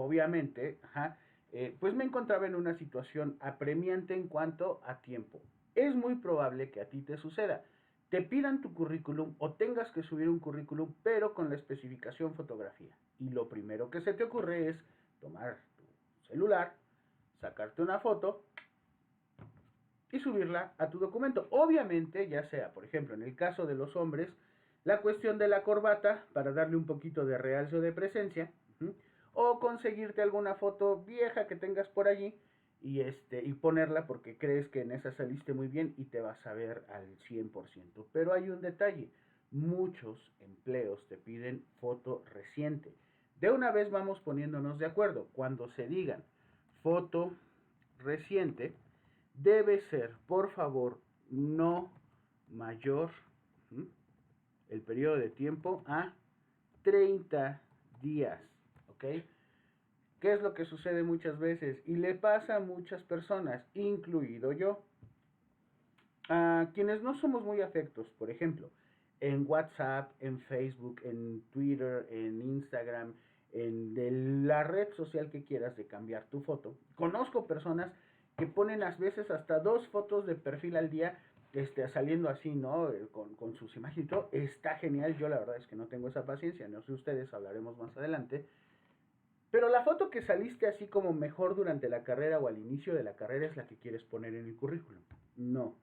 obviamente, pues me encontraba en una situación apremiante en cuanto a tiempo. Es muy probable que a ti te suceda. Te pidan tu currículum o tengas que subir un currículum, pero con la especificación fotografía. Y lo primero que se te ocurre es tomar tu celular, sacarte una foto y subirla a tu documento. Obviamente, ya sea, por ejemplo, en el caso de los hombres, la cuestión de la corbata para darle un poquito de realce o de presencia, o conseguirte alguna foto vieja que tengas por allí y ponerla porque crees que en esa saliste muy bien y te vas a ver al 100%. Pero hay un detalle, muchos empleos te piden foto reciente. De una vez vamos poniéndonos de acuerdo. Cuando se digan foto reciente, debe ser, por favor, no mayor el periodo de tiempo a 30 días, ¿ok? ¿Qué es lo que sucede muchas veces? Y le pasa a muchas personas, incluido yo. A quienes no somos muy afectos, por ejemplo, en WhatsApp, en Facebook, en Twitter, en Instagram, en la red social que quieras de cambiar tu foto. Conozco personas que ponen a veces hasta 2 fotos de perfil al día, saliendo así, ¿no? Con sus imágenes y todo. Está genial, yo la verdad es que no tengo esa paciencia, no sé ustedes, hablaremos más adelante. Pero la foto que saliste así como mejor durante la carrera o al inicio de la carrera es la que quieres poner en el currículum. No,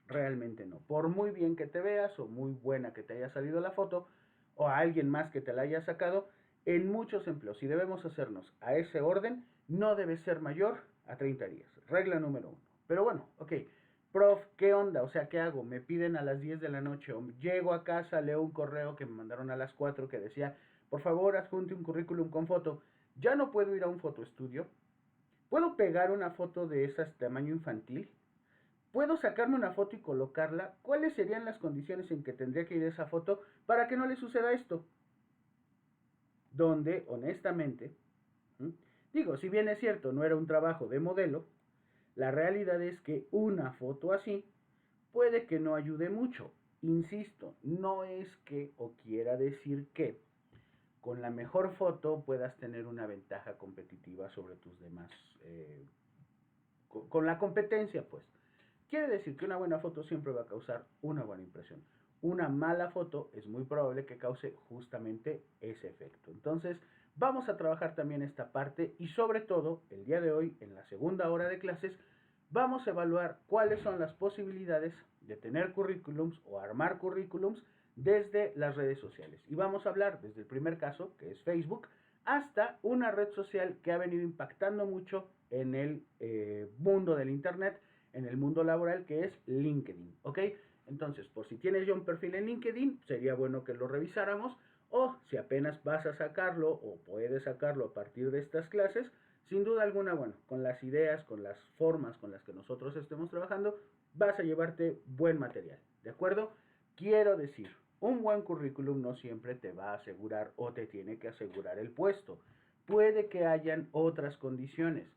realmente no. Por muy bien que te veas o muy buena que te haya salido la foto o a alguien más que te la haya sacado, en muchos empleos, si debemos hacernos a ese orden, no debe ser mayor a 30 días. Regla número 1. Pero bueno, ok. Prof, ¿qué onda? O sea, ¿qué hago? Me piden a las 10 de la noche o llego a casa, leo un correo que me mandaron a las 4 que decía, por favor, adjunte un currículum con foto. Ya no puedo ir a un fotoestudio. ¿Puedo pegar una foto de esas tamaño infantil? ¿Puedo sacarme una foto y colocarla? ¿Cuáles serían las condiciones en que tendría que ir esa foto para que no le suceda esto? Donde, honestamente, digo, si bien es cierto, no era un trabajo de modelo, la realidad es que una foto así puede que no ayude mucho. Insisto, no es que o quiera decir que con la mejor foto puedas tener una ventaja competitiva sobre tus demás, con la competencia, pues. Quiere decir que una buena foto siempre va a causar una buena impresión. Una mala foto es muy probable que cause justamente ese efecto. Entonces, vamos a trabajar también esta parte y sobre todo, el día de hoy, en la segunda hora de clases, vamos a evaluar cuáles son las posibilidades de tener currículums o armar currículums desde las redes sociales. Y vamos a hablar desde el primer caso, que es Facebook, hasta una red social que ha venido impactando mucho en el mundo del Internet, en el mundo laboral, que es LinkedIn, ¿ok? Entonces, por si tienes ya un perfil en LinkedIn, sería bueno que lo revisáramos, o si apenas vas a sacarlo o puedes sacarlo a partir de estas clases, sin duda alguna, bueno, con las ideas, con las formas con las que nosotros estemos trabajando, vas a llevarte buen material, ¿de acuerdo? Quiero decir, un buen currículum no siempre te va a asegurar o te tiene que asegurar el puesto. Puede que hayan otras condiciones.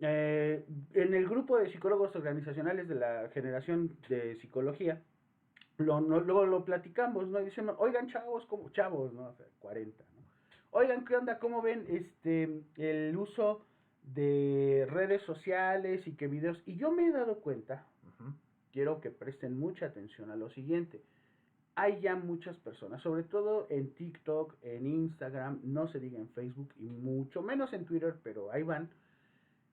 En el grupo de psicólogos organizacionales de la generación de psicología, luego lo platicamos, ¿no? Y dicen, oigan, chavos, como chavos, ¿no? O sea, 40, ¿no? Oigan, ¿qué onda? ¿Cómo ven el uso de redes sociales y qué videos? Y yo me he dado cuenta, quiero que presten mucha atención a lo siguiente. Hay ya muchas personas, sobre todo en TikTok, en Instagram, no se diga en Facebook y mucho menos en Twitter, pero ahí van,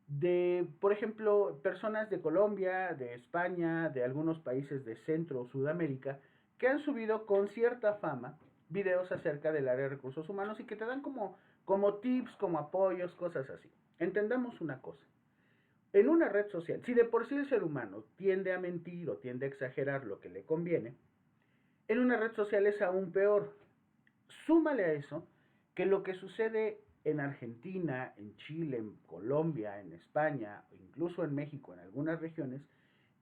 de, por ejemplo, personas de Colombia, de España, de algunos países de Centro o Sudamérica, que han subido con cierta fama videos acerca del área de recursos humanos y que te dan como tips, como apoyos, cosas así. Entendamos una cosa. En una red social, si de por sí el ser humano tiende a mentir o tiende a exagerar lo que le conviene, en una red social es aún peor. Súmale a eso que lo que sucede en Argentina, en Chile, en Colombia, en España, o incluso en México, en algunas regiones,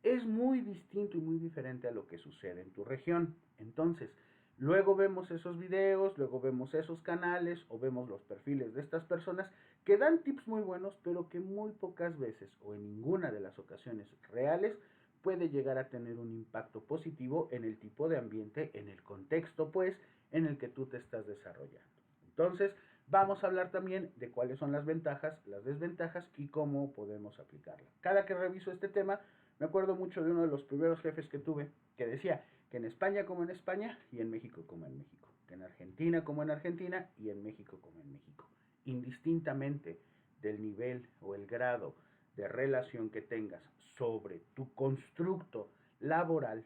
es muy distinto y muy diferente a lo que sucede en tu región. Entonces, luego vemos esos videos, luego vemos esos canales o vemos los perfiles de estas personas que dan tips muy buenos, pero que muy pocas veces o en ninguna de las ocasiones reales puede llegar a tener un impacto positivo en el tipo de ambiente, en el contexto, pues, en el que tú te estás desarrollando. Entonces, Vamos a hablar también de cuáles son las ventajas, las desventajas y cómo podemos aplicarla. Cada que reviso este tema, me acuerdo mucho de uno de los primeros jefes que tuve, que decía que en España como en España y en México como en México, que en Argentina como en Argentina y en México como en México, indistintamente del nivel o el grado de relación que tengas sobre tu constructo laboral,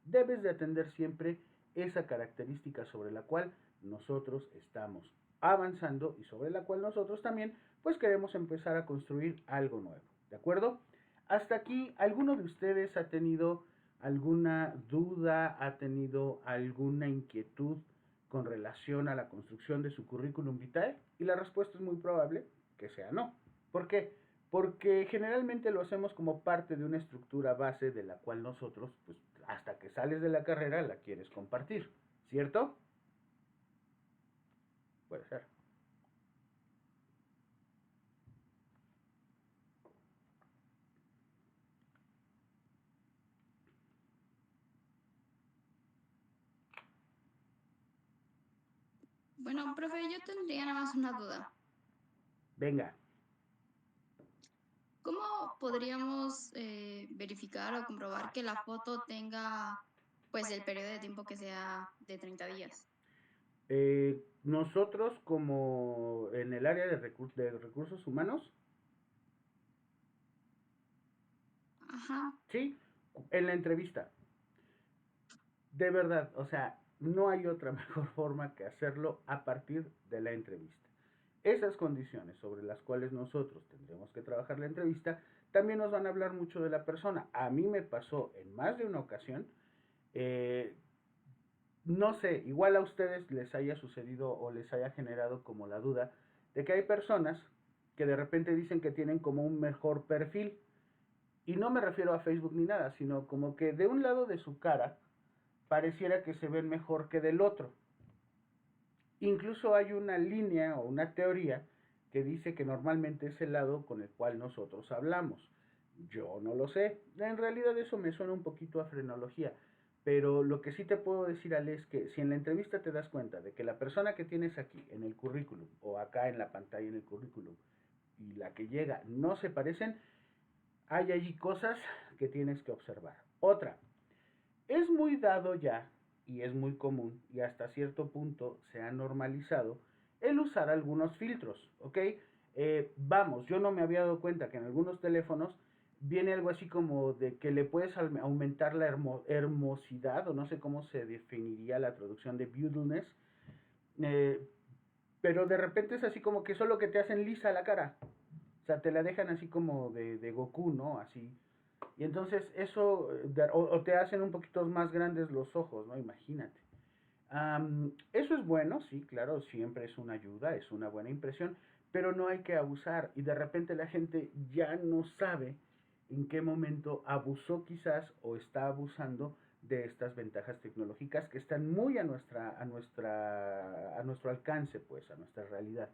debes de atender siempre esa característica sobre la cual nosotros estamos avanzando y sobre la cual nosotros también pues queremos empezar a construir algo nuevo, ¿de acuerdo? Hasta aquí, ¿alguno de ustedes ha tenido alguna duda, ha tenido alguna inquietud con relación a la construcción de su currículum vitae? Y la respuesta es muy probable que sea no. ¿Por qué? Porque generalmente lo hacemos como parte de una estructura base de la cual nosotros, pues hasta que sales de la carrera, la quieres compartir, ¿cierto? Puede ser. Bueno, profe, yo tendría nada más una duda. Venga. ¿Cómo podríamos verificar o comprobar que la foto tenga pues el periodo de tiempo que sea de 30 días? Nosotros como en el área de recursos humanos, Ajá. sí, en la entrevista. De verdad, o sea, no hay otra mejor forma que hacerlo a partir de la entrevista. Esas condiciones sobre las cuales nosotros tendremos que trabajar la entrevista también nos van a hablar mucho de la persona. A mí me pasó en más de una ocasión, eh, no sé, igual a ustedes les haya sucedido o les haya generado como la duda de que hay personas que de repente dicen que tienen como un mejor perfil. Y no me refiero a Facebook ni nada, sino como que de un lado de su cara pareciera que se ven mejor que del otro. Incluso hay una línea o una teoría que dice que normalmente es el lado con el cual nosotros hablamos. Yo no lo sé. En realidad eso me suena un poquito a frenología. Pero lo que sí te puedo decir, Ale, es que si en la entrevista te das cuenta de que la persona que tienes aquí en el currículum o acá en la pantalla en el currículum y la que llega no se parecen, hay allí cosas que tienes que observar. Otra, es muy dado ya y es muy común y hasta cierto punto se ha normalizado el usar algunos filtros, ¿ok? Vamos, yo no me había dado cuenta que en algunos teléfonos viene algo así como de que le puedes aumentar la hermosidad o no sé cómo se definiría la traducción de beautiness, eh, pero de repente es así como que solo que te hacen lisa la cara, o sea, te la dejan así como de Goku, ¿no? Así, y entonces eso, o te hacen un poquito más grandes los ojos, ¿no? Imagínate. Eso es bueno, sí, claro, siempre es una ayuda, es una buena impresión, pero no hay que abusar y de repente la gente ya no sabe en qué momento abusó quizás o está abusando de estas ventajas tecnológicas que están muy a nuestro alcance, pues, a nuestra realidad.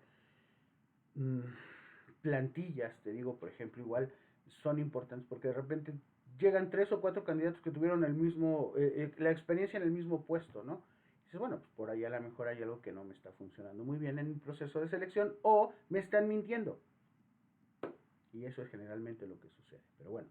mm, Plantillas, te digo, por ejemplo, igual son importantes porque de repente llegan tres o cuatro candidatos que tuvieron la experiencia en el mismo puesto, ¿no? Y dices, bueno, pues por ahí a lo mejor hay algo que no me está funcionando muy bien en mi proceso de selección o me están mintiendo. Y eso es generalmente lo que sucede. Pero bueno,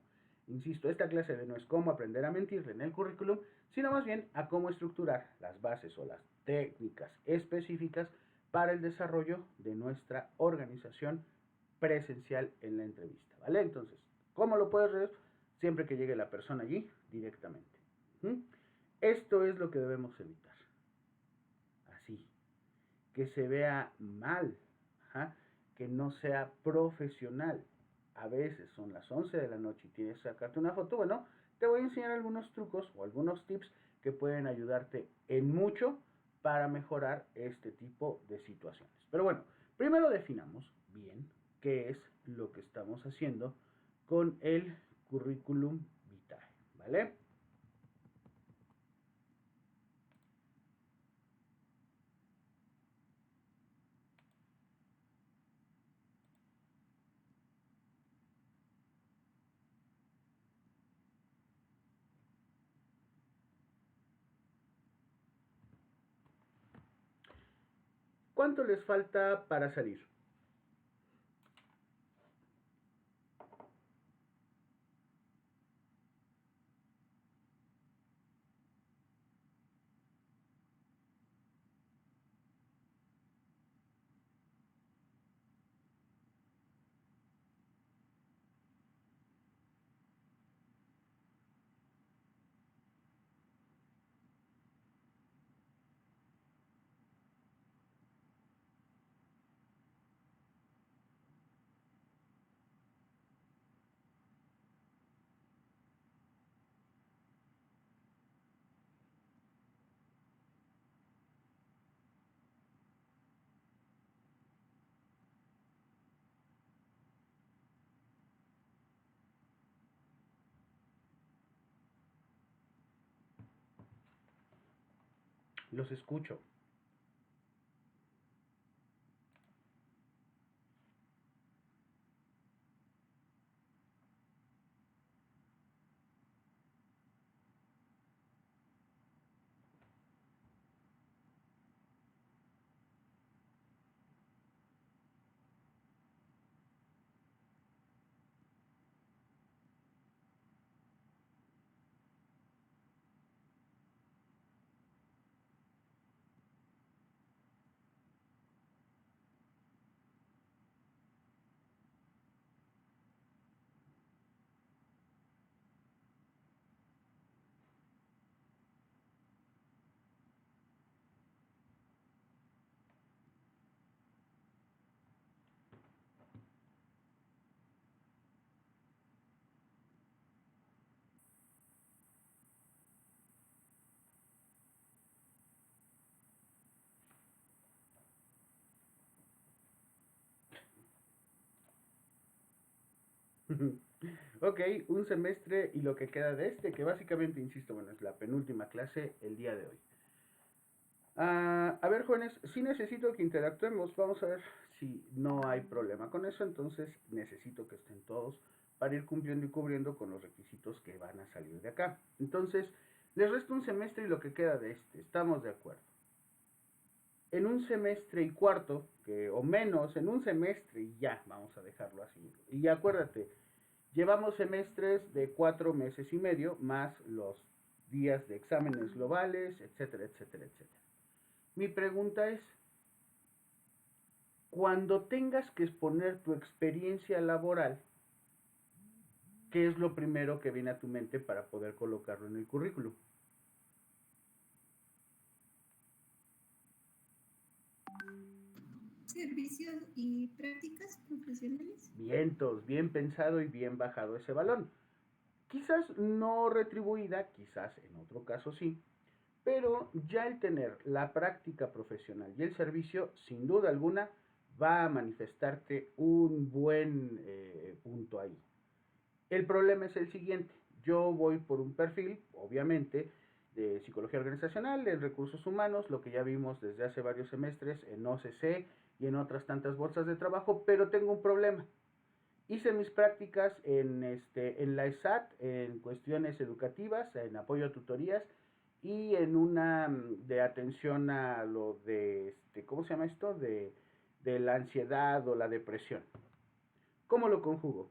insisto, esta clase de no es cómo aprender a mentir en el currículum, sino más bien a cómo estructurar las bases o las técnicas específicas para el desarrollo de nuestra organización presencial en la entrevista, ¿vale? Entonces, ¿cómo lo puedes ver? Siempre que llegue la persona allí directamente. Esto es lo que debemos evitar. Así, que se vea mal, ¿ja? Que no sea profesional. A veces son las 11 de la noche y tienes que sacarte una foto. Bueno, te voy a enseñar algunos trucos o algunos tips que pueden ayudarte en mucho para mejorar este tipo de situaciones. Pero bueno, primero definamos bien qué es lo que estamos haciendo con el currículum vitae, ¿vale? ¿Cuánto les falta para salir? Los escucho. Ok, un semestre y lo que queda de este, que básicamente, insisto, bueno, es la penúltima clase el día de hoy. A ver, jóvenes, sí necesito que interactuemos. Vamos a ver si no hay problema con eso. Entonces necesito que estén todos para ir cumpliendo y cubriendo con los requisitos que van a salir de acá. Entonces, les resta un semestre y lo que queda de este. Estamos de acuerdo. En un semestre y cuarto, o menos, en un semestre y ya, vamos a dejarlo así. Y acuérdate, llevamos semestres de 4 meses y medio, más los días de exámenes globales, etcétera, etcétera, etcétera. Mi pregunta es, cuando tengas que exponer tu experiencia laboral, ¿qué es lo primero que viene a tu mente para poder colocarlo en el currículum? Servicios y prácticas profesionales. Vientos, bien pensado y bien bajado ese balón. Quizás no retribuida, quizás en otro caso sí, pero ya el tener la práctica profesional y el servicio, sin duda alguna, va a manifestarte un buen punto ahí. El problema es el siguiente. Yo voy por un perfil, obviamente, de psicología organizacional, de recursos humanos, lo que ya vimos desde hace varios semestres en OCC y en otras tantas bolsas de trabajo, pero tengo un problema. Hice mis prácticas en la ESAT, en cuestiones educativas, en apoyo a tutorías y en una de atención a lo de, ¿cómo se llama esto? De la ansiedad o la depresión. ¿Cómo lo conjugo?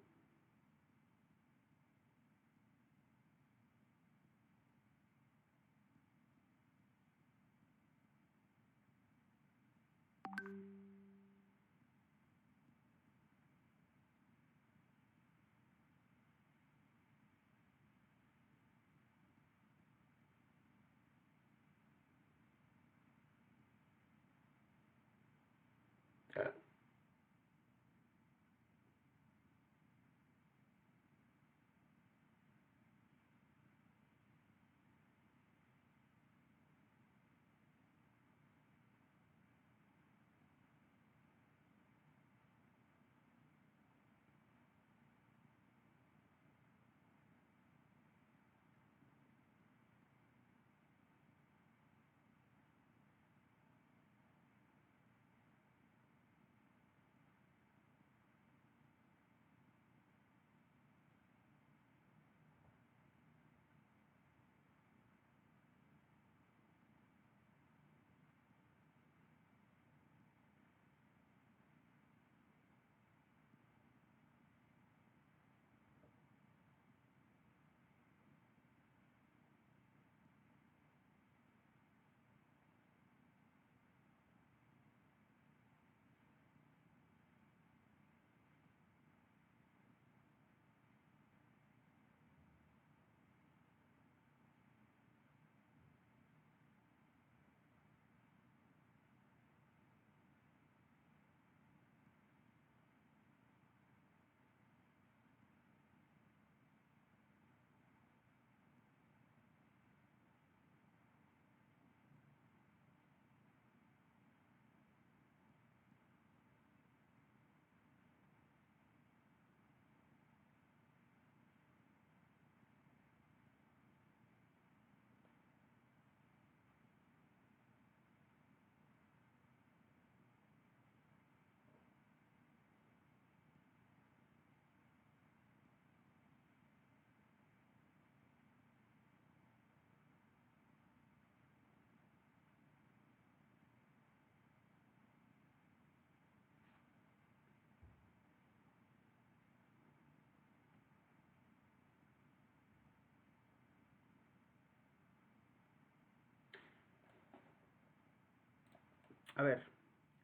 A ver,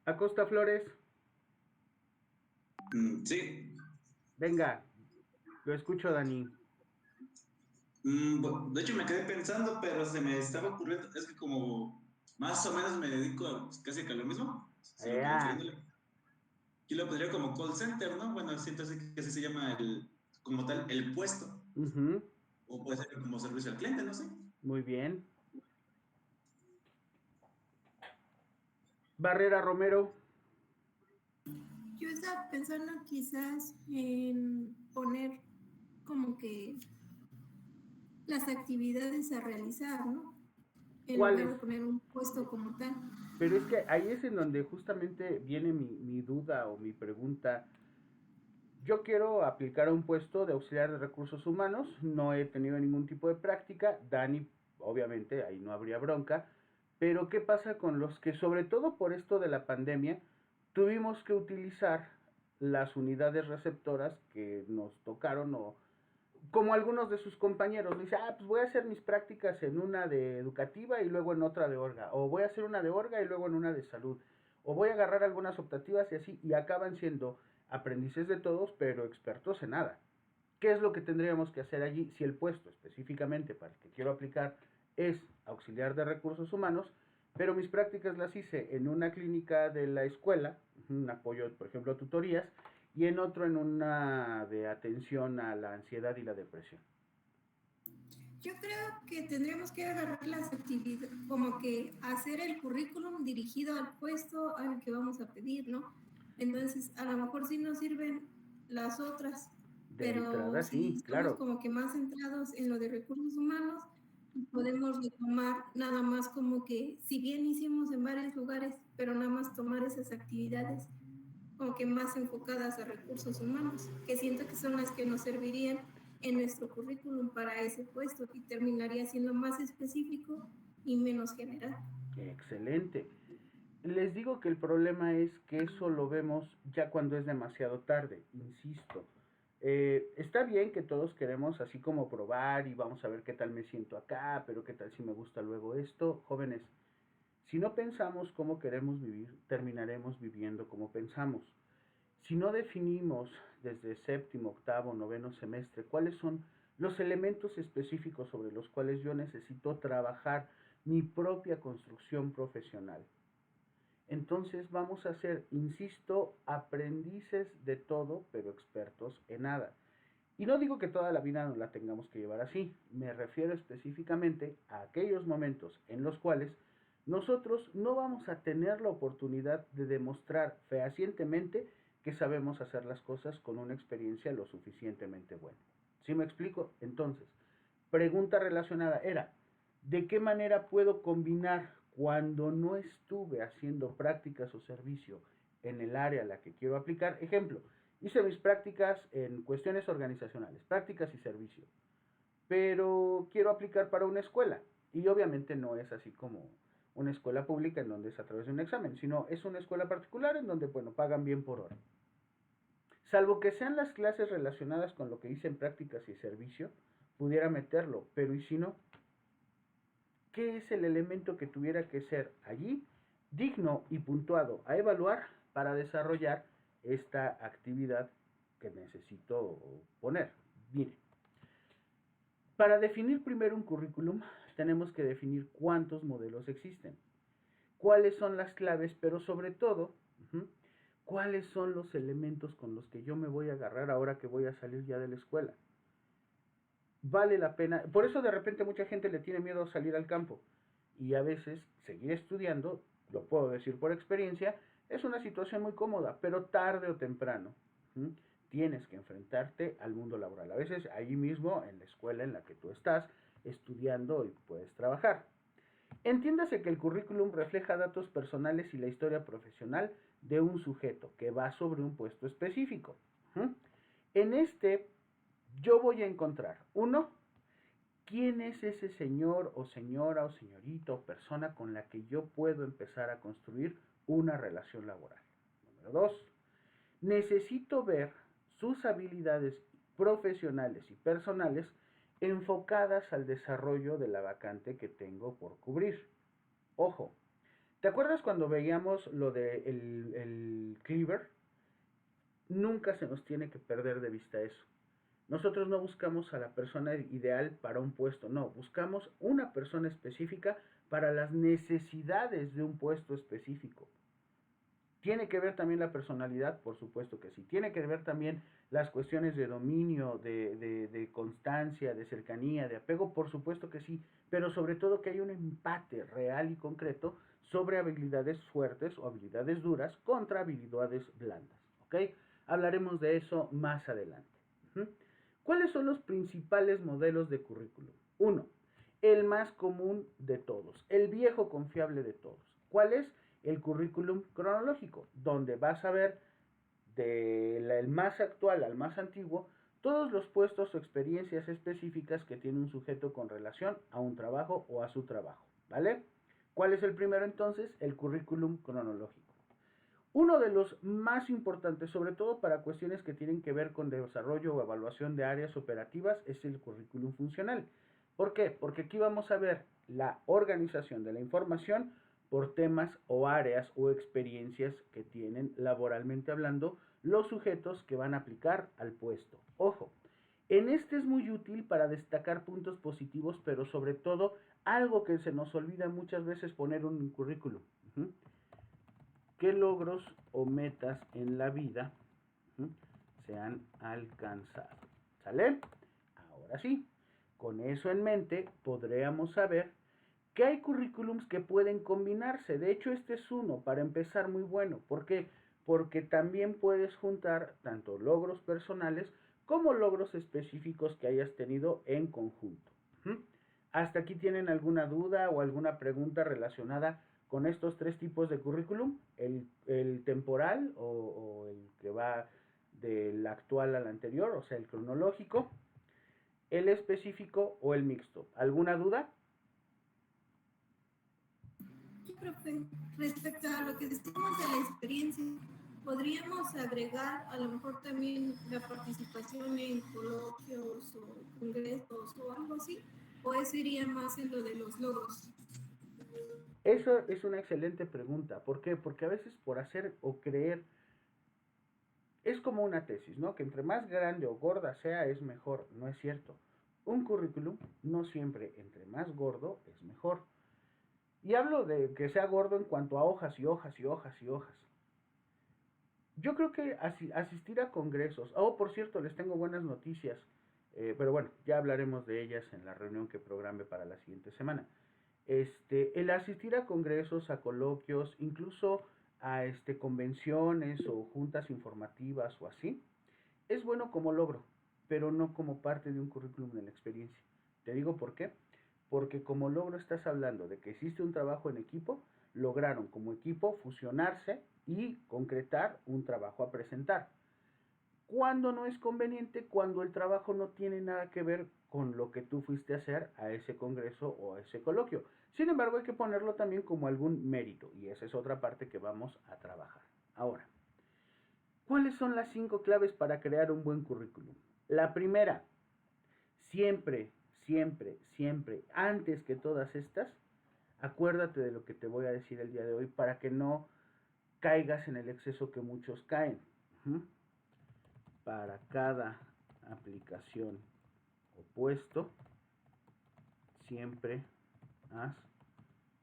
Acosta Flores, Sí. venga, lo escucho, Dani. De hecho, me quedé pensando, pero se me estaba ocurriendo, es que como más o menos me dedico casi que a lo mismo, solo que Ah, refiriéndole. Yo lo pondría como call center, ¿no? Bueno, siento que así se llama como tal, el puesto. ujú, O puede ser como servicio al cliente, no sé. muy bien. Barrera Romero, Yo estaba pensando quizás en poner como que las actividades a realizar, ¿no? En lugar ¿cuáles? de poner un puesto como tal. Pero es que ahí es en donde justamente viene mi duda o mi pregunta. Yo quiero aplicar a un puesto de auxiliar de recursos humanos, no he tenido ningún tipo de práctica, Dani, obviamente, ahí no habría bronca, pero ¿qué pasa con los que, sobre todo por esto de la pandemia, tuvimos que utilizar las unidades receptoras que nos tocaron o como algunos de sus compañeros, dice, pues voy a hacer mis prácticas en una de educativa y luego en otra de orga, o voy a hacer una de orga y luego en una de salud, o voy a agarrar algunas optativas y así, y acaban siendo aprendices de todos, pero expertos en nada. ¿Qué es lo que tendríamos que hacer allí si el puesto específicamente para el que quiero aplicar es auxiliar de recursos humanos, pero mis prácticas las hice en una clínica de la escuela, un apoyo, por ejemplo, a tutorías, y en otro en una de atención a la ansiedad y la depresión? Yo creo que tendríamos que agarrar las actividades, como que hacer el currículum dirigido al puesto al que vamos a pedir, ¿no? Entonces, a lo mejor sí nos sirven las otras, De pero entrada, si sí, estamos claro. como que más centrados en lo de recursos humanos, podemos retomar nada más como que, si bien hicimos en varios lugares, pero nada más tomar esas actividades como que más enfocadas a recursos humanos, que siento que son las que nos servirían en nuestro currículum para ese puesto y terminaría siendo más específico y menos general. Excelente. Les digo que el problema es que eso lo vemos ya cuando es demasiado tarde, insisto. Está bien que todos queremos así como probar y vamos a ver qué tal me siento acá, pero qué tal si me gusta luego esto. Jóvenes, si no pensamos cómo queremos vivir, terminaremos viviendo como pensamos. Si no definimos desde séptimo, octavo, noveno semestre cuáles son los elementos específicos sobre los cuales yo necesito trabajar mi propia construcción profesional, entonces vamos a ser, insisto, aprendices de todo, pero expertos en nada. Y no digo que toda la vida nos la tengamos que llevar así, me refiero específicamente a aquellos momentos en los cuales nosotros no vamos a tener la oportunidad de demostrar fehacientemente que sabemos hacer las cosas con una experiencia lo suficientemente buena. ¿Sí me explico? Entonces, pregunta relacionada era, ¿de qué manera puedo combinar cuando no estuve haciendo prácticas o servicio en el área a la que quiero aplicar? Ejemplo, hice mis prácticas en cuestiones organizacionales, prácticas y servicio, pero quiero aplicar para una escuela. Y obviamente no es así como una escuela pública en donde es a través de un examen, sino es una escuela particular en donde, bueno, pagan bien por hora. Salvo que sean las clases relacionadas con lo que hice en prácticas y servicio, pudiera meterlo, pero ¿y si no? ¿Qué es el elemento que tuviera que ser allí digno y puntuado a evaluar para desarrollar esta actividad que necesito poner? Mire, para definir primero un currículum tenemos que definir cuántos modelos existen, cuáles son las claves, pero sobre todo, cuáles son los elementos con los que yo me voy a agarrar ahora que voy a salir ya de la escuela. Vale la pena, por eso de repente mucha gente le tiene miedo a salir al campo y a veces seguir estudiando, lo puedo decir por experiencia, es una situación muy cómoda, pero tarde o temprano tienes que enfrentarte al mundo laboral. A veces allí mismo en la escuela en la que tú estás estudiando y puedes trabajar. Entiéndase que el currículum refleja datos personales y la historia profesional de un sujeto que va sobre un puesto específico. En este yo voy a encontrar, uno, quién es ese señor o señora o señorita o persona con la que yo puedo empezar a construir una relación laboral. Número dos, necesito ver sus habilidades profesionales y personales enfocadas al desarrollo de la vacante que tengo por cubrir. Ojo, ¿Te acuerdas cuando veíamos lo de el Cleaver? Nunca se nos tiene que perder de vista eso. Nosotros no buscamos a la persona ideal para un puesto, no, buscamos una persona específica para las necesidades de un puesto específico. ¿Tiene que ver también la personalidad? Por supuesto que sí. ¿Tiene que ver también las cuestiones de dominio, de constancia, de cercanía, de apego? Por supuesto que sí. Pero sobre todo que hay un empate real y concreto sobre habilidades fuertes o habilidades duras contra habilidades blandas. ¿Ok? Hablaremos de eso más adelante. ¿Cuáles son los principales modelos de currículum? Uno, el más común de todos, el viejo confiable de todos. ¿Cuál es? El currículum cronológico, donde vas a ver del más actual al más antiguo todos los puestos o experiencias específicas que tiene un sujeto con relación a un trabajo o a su trabajo, ¿vale? ¿Cuál es el primero entonces? El currículum cronológico. Uno de los más importantes, sobre todo para cuestiones que tienen que ver con desarrollo o evaluación de áreas operativas, es el currículum funcional. ¿Por qué? Porque aquí vamos a ver la organización de la información por temas o áreas o experiencias que tienen laboralmente hablando los sujetos que van a aplicar al puesto. Ojo, en este es muy útil para destacar puntos positivos, pero sobre todo algo que se nos olvida muchas veces poner en un currículum. ¿Qué logros o metas en la vida se han alcanzado? ¿Sale? Ahora sí, con eso en mente podríamos saber que hay currículums que pueden combinarse. De hecho, este es uno, para empezar, muy bueno. ¿Por qué? Porque también puedes juntar tanto logros personales como logros específicos que hayas tenido en conjunto. ¿Hasta aquí tienen alguna duda o alguna pregunta relacionada con estos tres tipos de currículum? El temporal o el que va del actual al anterior, o sea, el cronológico, el específico o el mixto. ¿Alguna duda? Profe, respecto a lo que decimos de la experiencia, podríamos agregar a lo mejor también la participación en coloquios o congresos o algo así, o eso iría más en lo de los logros. Eso es una excelente pregunta. ¿Por qué? Porque a veces por hacer o creer es como una tesis, ¿no? Que entre más grande o gorda sea es mejor. No es cierto. Un currículum no siempre entre más gordo es mejor. Y hablo de que sea gordo en cuanto a hojas y hojas y hojas y hojas. Yo creo que asistir a congresos, por cierto, les tengo buenas noticias, pero bueno, ya hablaremos de ellas en la reunión que programe para la siguiente semana. El asistir a congresos, a coloquios, incluso a convenciones o juntas informativas o así, es bueno como logro, pero no como parte de un currículum de la experiencia. Te digo por qué. Porque como logro estás hablando de que existe un trabajo en equipo, lograron como equipo fusionarse y concretar un trabajo a presentar. ¿Cuándo no es conveniente? Cuando el trabajo no tiene nada que ver con lo que tú fuiste a hacer a ese congreso o a ese coloquio. Sin embargo, hay que ponerlo también como algún mérito, y esa es otra parte que vamos a trabajar. Ahora, ¿cuáles son las 5 claves para crear un buen currículum? La primera, siempre, antes que todas estas, acuérdate de lo que te voy a decir el día de hoy para que no caigas en el exceso que muchos caen. Para cada aplicación o puesto, siempre haz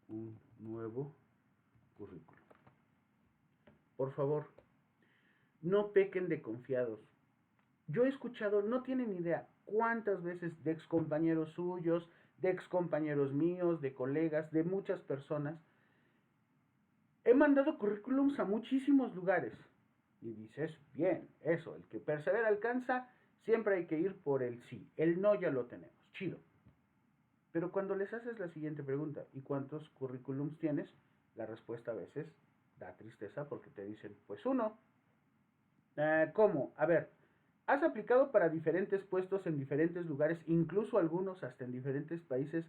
un nuevo currículum. Por favor, no pequen de confiados. Yo he escuchado, no tienen idea cuántas veces de excompañeros suyos, de excompañeros míos, de colegas, de muchas personas, he mandado currículums a muchísimos lugares. Y dices, bien, eso, el que persevera alcanza, siempre hay que ir por el sí. El no ya lo tenemos, chido. Pero cuando les haces la siguiente pregunta, ¿y cuántos currículums tienes? La respuesta a veces da tristeza porque te dicen, pues uno. ¿Cómo? A ver, has aplicado para diferentes puestos en diferentes lugares, incluso algunos hasta en diferentes países,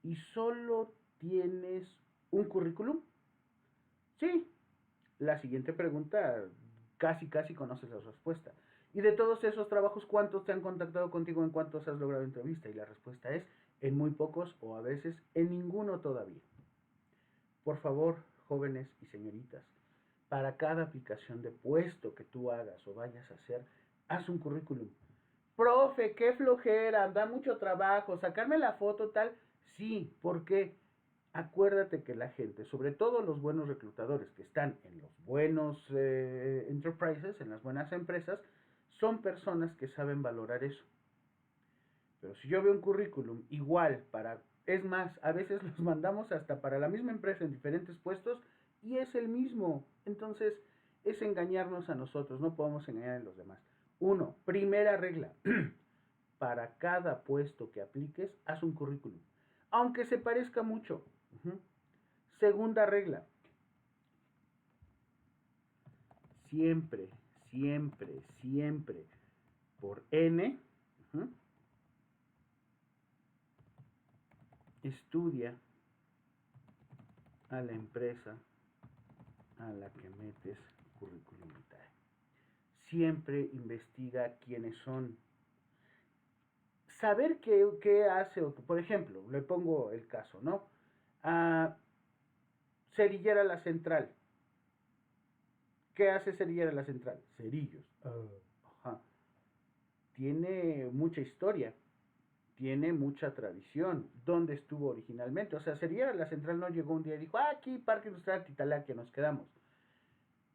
y solo tienes un currículum. Sí. La siguiente pregunta, casi conoces la respuesta. Y de todos esos trabajos, ¿cuántos te han contactado contigo? ¿En cuántos has logrado entrevista? Y la respuesta es en muy pocos o a veces en ninguno todavía. por favor, jóvenes y señoritas, para cada aplicación de puesto que tú hagas o vayas a hacer, haz un currículum. Profe, qué flojera, da mucho trabajo, sacarme la foto tal. Sí, ¿por qué? Acuérdate que la gente, sobre todo los buenos reclutadores que están en los buenos enterprises, en las buenas empresas, son personas que saben valorar eso. Pero si yo veo un currículum igual para, es más, a veces los mandamos hasta para la misma empresa en diferentes puestos y es el mismo. Entonces, es engañarnos a nosotros, no podemos engañar a los demás. Uno, primera regla, para cada puesto que apliques, haz un currículum, aunque se parezca mucho. Segunda regla, siempre, siempre, siempre, por N, estudia a la empresa a la que metes currículum vitae. Siempre investiga quiénes son. Saber qué hace, por ejemplo, le pongo el caso, ¿no? Cerillera La Central. ¿Qué hace Cerillera La Central? Cerillos. Ajá. Tiene mucha historia, tiene mucha tradición. ¿Dónde estuvo originalmente? O sea, Cerillera La Central no llegó un día y dijo, aquí, Parque Industrial Titalaquia, nos quedamos.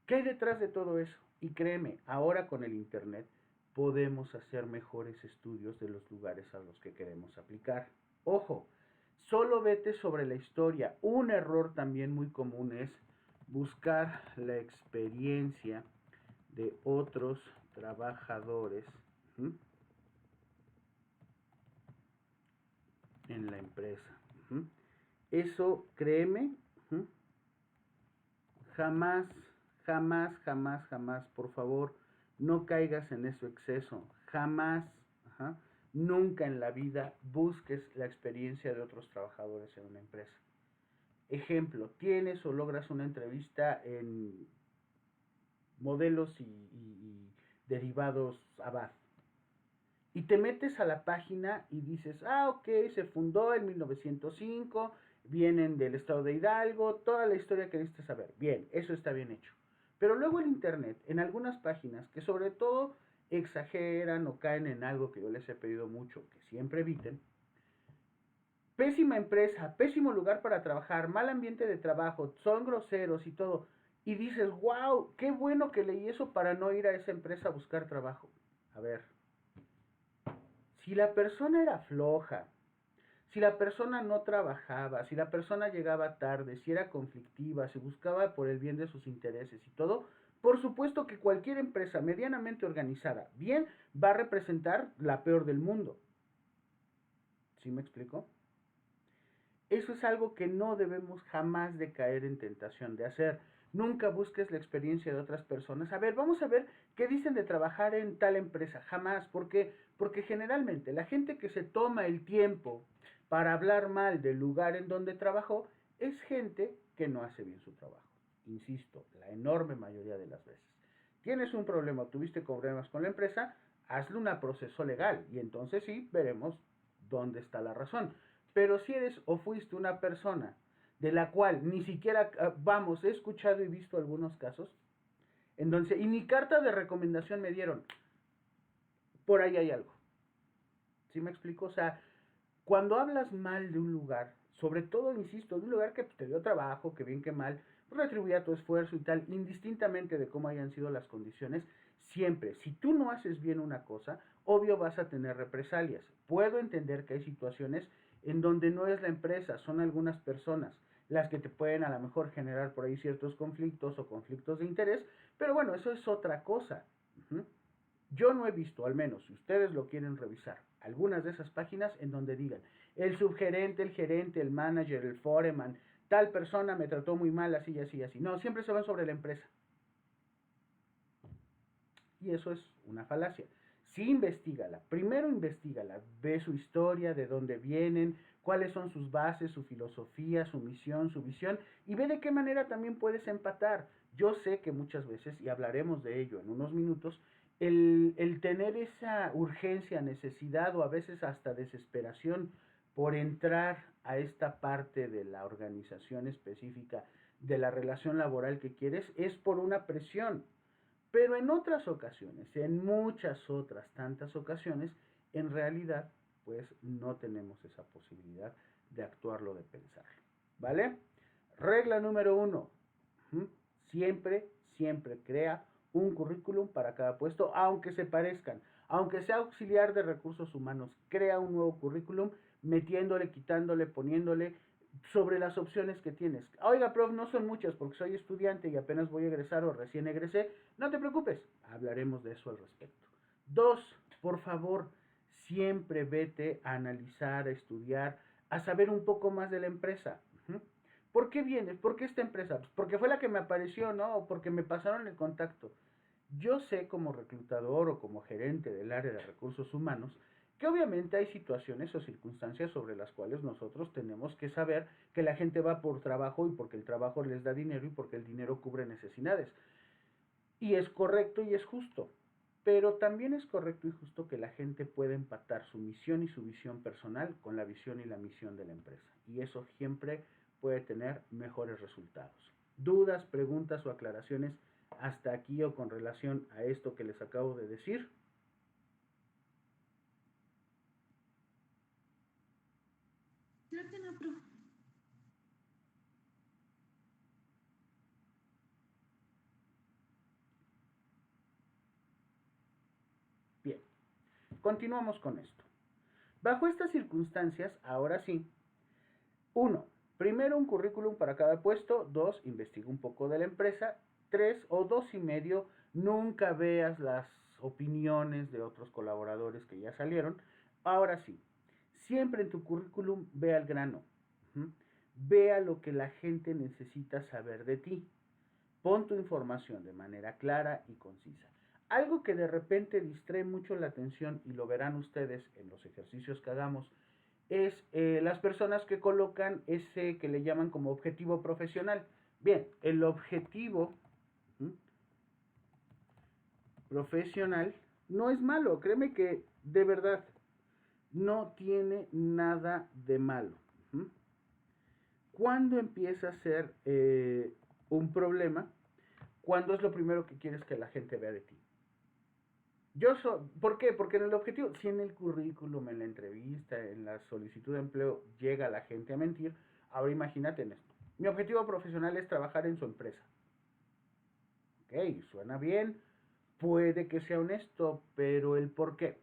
¿Qué hay detrás de todo eso? Y créeme, ahora con el internet podemos hacer mejores estudios de los lugares a los que queremos aplicar. Ojo, solo vete sobre la historia. Un error también muy común es buscar la experiencia de otros trabajadores en la empresa. Eso, créeme, jamás, jamás, jamás, jamás, por favor, no caigas en ese exceso. Jamás, nunca en la vida busques la experiencia de otros trabajadores en una empresa. Ejemplo, tienes o logras una entrevista en modelos y derivados Abad. Y te metes a la página y dices, ok, se fundó en 1905, vienen del estado de Hidalgo, toda la historia que necesitas saber. Bien, eso está bien hecho. Pero luego el internet, en algunas páginas que sobre todo exageran o caen en algo que yo les he pedido mucho, que siempre eviten, pésima empresa, pésimo lugar para trabajar, mal ambiente de trabajo, son groseros y todo. Y dices, wow, qué bueno que leí eso para no ir a esa empresa a buscar trabajo. A ver, si la persona era floja, si la persona no trabajaba, si la persona llegaba tarde, si era conflictiva, si buscaba por el bien de sus intereses y todo, por supuesto que cualquier empresa medianamente organizada, bien, va a representar la peor del mundo. ¿Sí me explico? Eso es algo que no debemos jamás de caer en tentación de hacer. Nunca busques la experiencia de otras personas. A ver, vamos a ver qué dicen de trabajar en tal empresa. Jamás. ¿Por qué? Porque generalmente la gente que se toma el tiempo para hablar mal del lugar en donde trabajó es gente que no hace bien su trabajo. Insisto, la enorme mayoría de las veces. Tienes un problema, tuviste problemas con la empresa, hazle un proceso legal y entonces sí veremos dónde está la razón. Pero si eres o fuiste una persona de la cual ni siquiera, vamos, he escuchado y visto algunos casos, entonces, y ni carta de recomendación me dieron, por ahí hay algo. ¿Sí me explico? O sea, cuando hablas mal de un lugar, sobre todo, insisto, de un lugar que te dio trabajo, que bien que mal, retribuía tu esfuerzo y tal, indistintamente de cómo hayan sido las condiciones, siempre, si tú no haces bien una cosa, obvio vas a tener represalias. Puedo entender que hay situaciones en donde no es la empresa, son algunas personas las que te pueden a lo mejor generar por ahí ciertos conflictos o conflictos de interés, pero bueno, eso es otra cosa. Yo no he visto, al menos si ustedes lo quieren revisar, algunas de esas páginas en donde digan, el subgerente, el gerente, el manager, el foreman, tal persona me trató muy mal, así, así, así. No, siempre se van sobre la empresa. Y eso es una falacia. Sí, investígala. Primero investígala. Ve su historia, de dónde vienen, cuáles son sus bases, su filosofía, su misión, su visión, y ve de qué manera también puedes empatar. Yo sé que muchas veces, y hablaremos de ello en unos minutos, el tener esa urgencia, necesidad o a veces hasta desesperación por entrar a esta parte de la organización específica de la relación laboral que quieres, es por una presión. Pero en otras ocasiones, en muchas otras tantas ocasiones, en realidad, pues no tenemos esa posibilidad de actuarlo, de pensarlo. ¿Vale? Regla número 1. Siempre, siempre crea un currículum para cada puesto, aunque se parezcan. Aunque sea auxiliar de recursos humanos, crea un nuevo currículum metiéndole, quitándole, poniéndole sobre las opciones que tienes. Oiga, prof, no son muchas porque soy estudiante y apenas voy a egresar o recién egresé. No te preocupes, hablaremos de eso al respecto. 2, por favor, siempre vete a analizar, a estudiar, a saber un poco más de la empresa. ¿Por qué vienes? ¿Por qué esta empresa? Pues porque fue la que me apareció, ¿no? O porque me pasaron el contacto. Yo sé como reclutador o como gerente del área de recursos humanos que obviamente hay situaciones o circunstancias sobre las cuales nosotros tenemos que saber que la gente va por trabajo y porque el trabajo les da dinero y porque el dinero cubre necesidades. Y es correcto y es justo. Pero también es correcto y justo que la gente pueda empatar su misión y su visión personal con la visión y la misión de la empresa. Y eso siempre puede tener mejores resultados. ¿Dudas, preguntas o aclaraciones hasta aquí o con relación a esto que les acabo de decir? Creo que no, profe. Bien, continuamos con esto. Bajo estas circunstancias, ahora sí, 1. Primero un currículum para cada puesto. 2. Investiga un poco de la empresa. 3 o 2.5, nunca veas las opiniones de otros colaboradores que ya salieron. Ahora sí, siempre en tu currículum ve al grano. Vea lo que la gente necesita saber de ti. Pon tu información de manera clara y concisa. Algo que de repente distrae mucho la atención, y lo verán ustedes en los ejercicios que hagamos, es las personas que colocan ese que le llaman como objetivo profesional. Bien, el objetivo profesional no es malo, créeme que de verdad no tiene nada de malo. ¿Cuándo empieza a ser un problema? Cuando es lo primero que quieres que la gente vea de ti. ¿Por qué? Porque en el objetivo, si en el currículum, en la entrevista, en la solicitud de empleo llega la gente a mentir, ahora imagínate en esto. Mi objetivo profesional es trabajar en su empresa. Ok, suena bien, puede que sea honesto, pero ¿el por qué?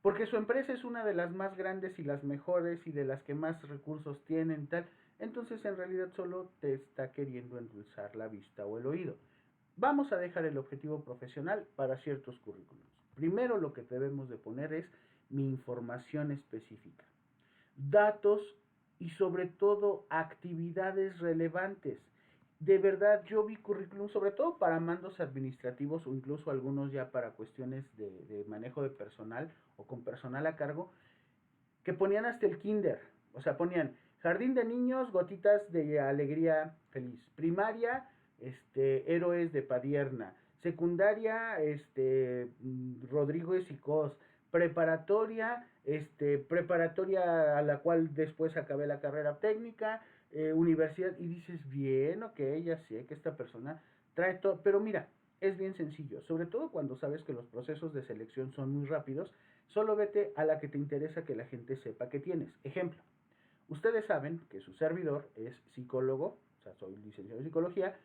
Porque su empresa es una de las más grandes y las mejores y de las que más recursos tienen, tal. Entonces en realidad solo te está queriendo endulzar la vista o el oído. Vamos a dejar el objetivo profesional para ciertos currículums. Primero lo que debemos de poner es mi información específica, datos y sobre todo actividades relevantes. De verdad, yo vi currículum sobre todo para mandos administrativos o incluso algunos ya para cuestiones de manejo de personal o con personal a cargo, que ponían hasta el kinder. O sea, ponían jardín de niños, gotitas de alegría feliz. Primaria, héroes de Padierna. Secundaria, Rodrigo Esicós. Preparatoria, preparatoria a la cual después acabé la carrera técnica, universidad, y dices, bien, ok, ya sé que esta persona trae todo, pero mira, es bien sencillo, sobre todo cuando sabes que los procesos de selección son muy rápidos, solo vete a la que te interesa que la gente sepa que tienes. Ejemplo, ustedes saben que su servidor es psicólogo, o sea, soy licenciado en psicología,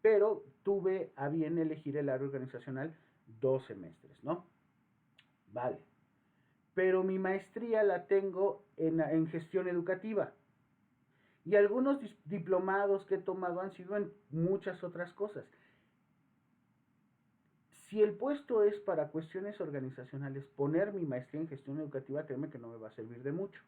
pero tuve a bien elegir el área organizacional 2 semestres, ¿no? Vale. Pero mi maestría la tengo en gestión educativa. Y algunos diplomados que he tomado han sido en muchas otras cosas. Si el puesto es para cuestiones organizacionales, poner mi maestría en gestión educativa, créeme que no me va a servir de mucho.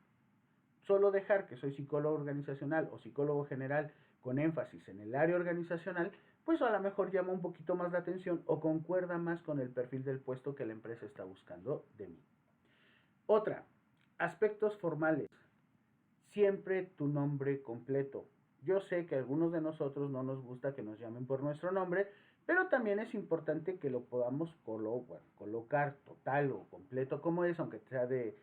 Solo dejar que soy psicólogo organizacional o psicólogo general con énfasis en el área organizacional, pues a lo mejor llama un poquito más la atención o concuerda más con el perfil del puesto que la empresa está buscando de mí. Otra, aspectos formales. Siempre tu nombre completo. Yo sé que a algunos de nosotros no nos gusta que nos llamen por nuestro nombre, pero también es importante que lo podamos colocar total o completo como es, aunque sea de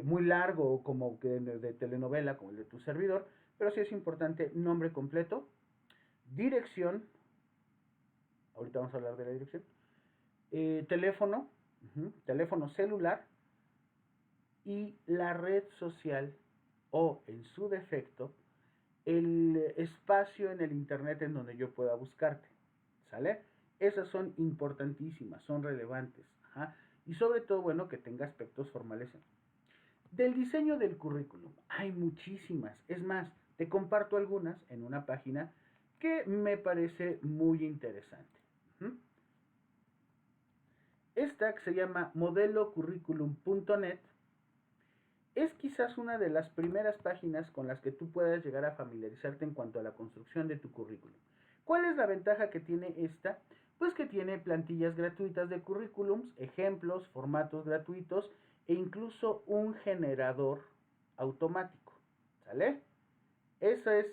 muy largo como que de telenovela, como el de tu servidor, pero sí es importante nombre completo, dirección, ahorita vamos a hablar de la dirección, teléfono, teléfono celular y la red social o, en su defecto, el espacio en el internet en donde yo pueda buscarte, ¿sale? Esas son importantísimas, son relevantes, ajá. Y sobre todo, bueno, que tenga aspectos formales. Del diseño del currículum hay muchísimas, es más, te comparto algunas en una página que me parece muy interesante. Esta, que se llama modelocurriculum.net, es quizás una de las primeras páginas con las que tú puedas llegar a familiarizarte en cuanto a la construcción de tu currículum. ¿Cuál es la ventaja que tiene esta? Pues que tiene plantillas gratuitas de currículums, ejemplos, formatos gratuitos e incluso un generador automático, ¿sale? Eso es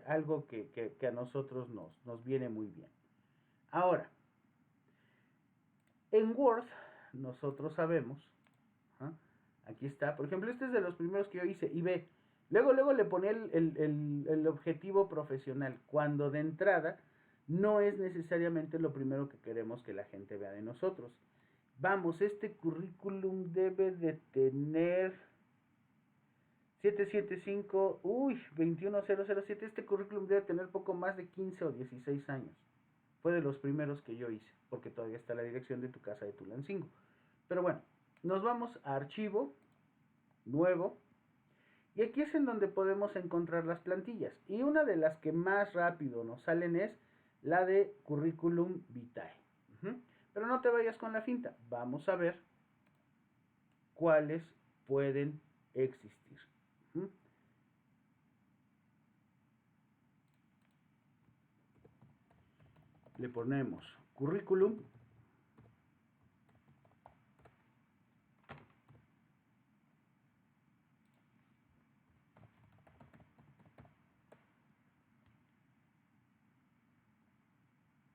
algo que a nosotros nos viene muy bien. Ahora, en Word nosotros sabemos, ¿ah? Aquí está, por ejemplo, este es de los primeros que yo hice y ve, luego le ponía el objetivo profesional, cuando de entrada no es necesariamente lo primero que queremos que la gente vea de nosotros. Vamos, este currículum debe de tener 21007, este currículum debe tener poco más de 15 o 16 años. Fue de los primeros que yo hice, porque todavía está la dirección de tu casa de Tulancingo. Pero bueno, nos vamos a archivo, nuevo, y aquí es en donde podemos encontrar las plantillas. Y una de las que más rápido nos salen es la de Curriculum Vitae. Pero no te vayas con la finta, vamos a ver cuáles pueden existir. Le ponemos currículum,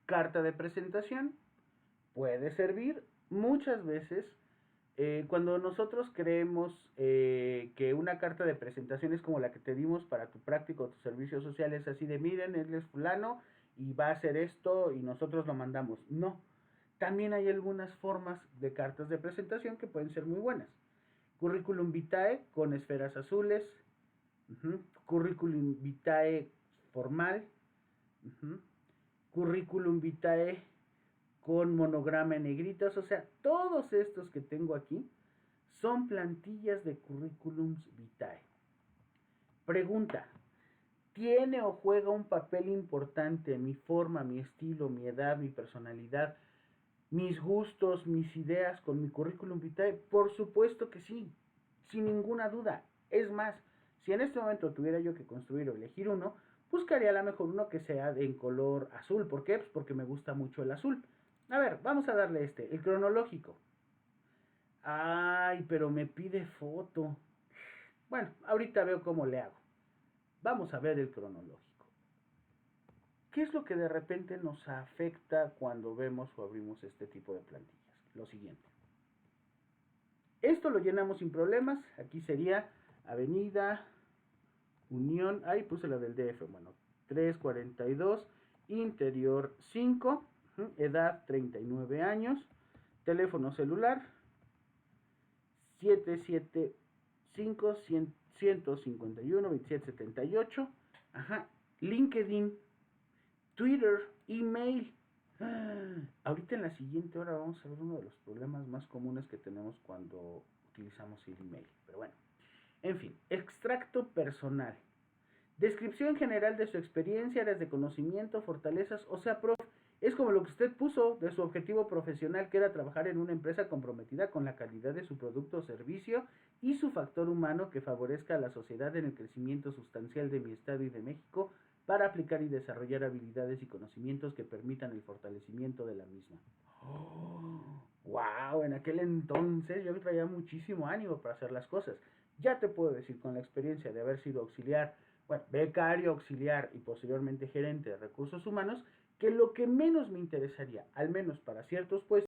carta de presentación, puede servir muchas veces. Cuando nosotros creemos que una carta de presentación es como la que te dimos para tu práctico o tus servicios sociales, así de miren, él es fulano y va a hacer esto y nosotros lo mandamos. No, también hay algunas formas de cartas de presentación que pueden ser muy buenas. Curriculum vitae con esferas azules, curriculum vitae formal, curriculum vitae con monograma en negritas, o sea, todos estos que tengo aquí son plantillas de currículums vitae. Pregunta, ¿tiene o juega un papel importante mi forma, mi estilo, mi edad, mi personalidad, mis gustos, mis ideas con mi currículum vitae? Por supuesto que sí, sin ninguna duda. Es más, si en este momento tuviera yo que construir o elegir uno, buscaría a lo mejor uno que sea en color azul. ¿Por qué? Pues porque me gusta mucho el azul. A ver, vamos a darle el cronológico. Ay, pero me pide foto. Bueno, ahorita veo cómo le hago. Vamos a ver el cronológico. ¿Qué es lo que de repente nos afecta cuando vemos o abrimos este tipo de plantillas? Lo siguiente. Esto lo llenamos sin problemas. Aquí sería Avenida Unión. Ahí puse la del DF. Bueno, 342, Interior 5. Edad 39 años, teléfono celular 775-151-2778, LinkedIn, Twitter, email. Ahorita en la siguiente hora vamos a ver uno de los problemas más comunes que tenemos cuando utilizamos el email, pero bueno, en fin, extracto personal, descripción general de su experiencia, áreas de conocimiento, fortalezas, o sea, es como lo que usted puso de su objetivo profesional, que era trabajar en una empresa comprometida con la calidad de su producto o servicio y su factor humano que favorezca a la sociedad en el crecimiento sustancial de mi estado y de México para aplicar y desarrollar habilidades y conocimientos que permitan el fortalecimiento de la misma. ¡Wow! En aquel entonces yo traía muchísimo ánimo para hacer las cosas. Ya te puedo decir, con la experiencia de haber sido auxiliar, becario, auxiliar y posteriormente gerente de recursos humanos, que lo que menos me interesaría, al menos para ciertos puestos,